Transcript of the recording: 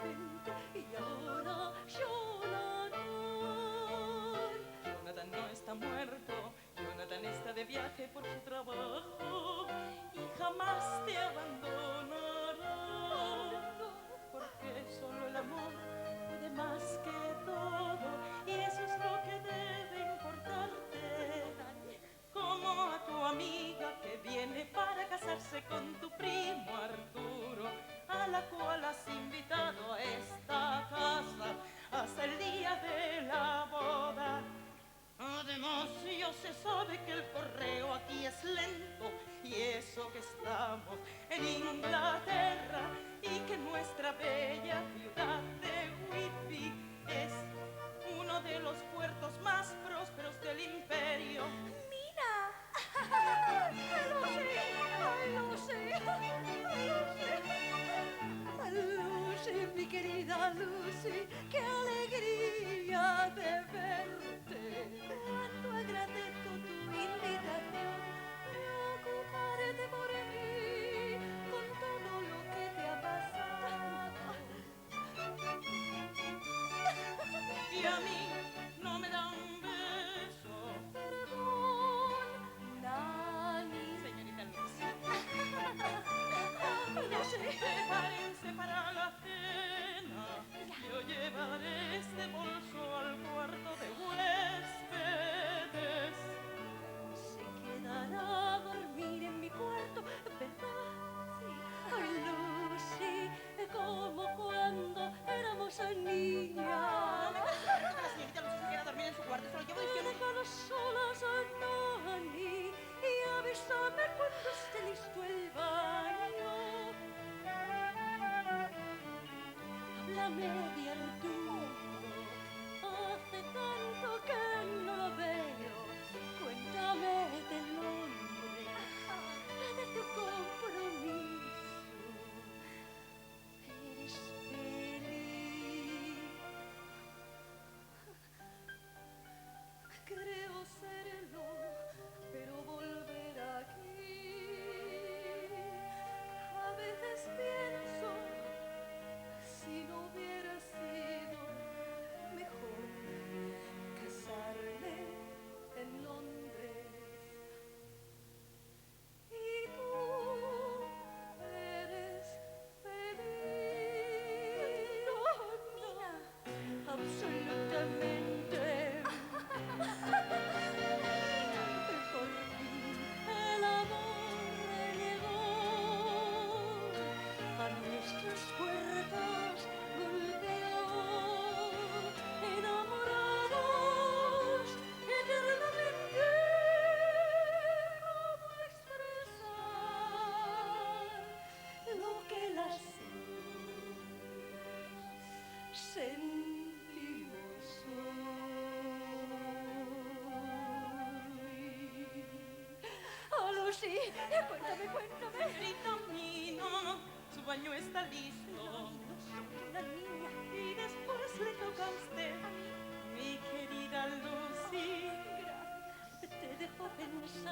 vente y ahora llorarán. Jonathan no está muerto, Jonathan está de viaje por su trabajo y jamás te abandonará. Porque solo el amor puede más que todo y eso es lo que debe importarte. Como a tu amiga que viene para casarse con tu primo Arturo, a la cual has invitado a esta casa hasta el día de la boda. Además, ya se sabe que el correo aquí es lento y eso que estamos en Inglaterra y que nuestra bella ciudad de Whitby es uno de los puertos más prósperos del imperio. ¡Mira! ¡Lo sé! ¡Ay, lo sé! ¡Ay, lo sé! Lucy, mi querida Lucy, qué alegría de verte. Cuánto agradezco tu invitación. Preocuparte por mí con todo lo que te ha pasado. Y a mí no me da un beso. Perdón, Nani. Señorita Lucy, No sé. prepárense para la cena. Yo llevaré este bolso al cuarto de huéspedes. Se quedará a dormir en mi cuarto, ¿verdad? Sí. Ay, Lucy, como cuando éramos niñas. No me considero que la señorita Lucy se quiera dormir en su cuarto, se lo llevo diciendo. Déjanos solas a Nani y avísame cuando esté listo el baño. Háblame de Arturo, hace tanto que no lo veo. Cuéntame del hombre, de tu compromiso. ¿Eres feliz? Creo serlo, pero volver aquí. A veces pienso, si no hubiera sido mejor casarme en Londres. Y tú eres feliz. No, mira, absolutamente. Por fin el amor llegó a nuestras puertas, golpeó, enamorados eternamente. ¿Cómo expresar lo que las sentimos hoy? Oh, Lucy, cuéntame. Señorita Mina, su baño está listo. Una niña. Y después le toca a usted, mi querida Lucy. Gracias. Te dejo pensar.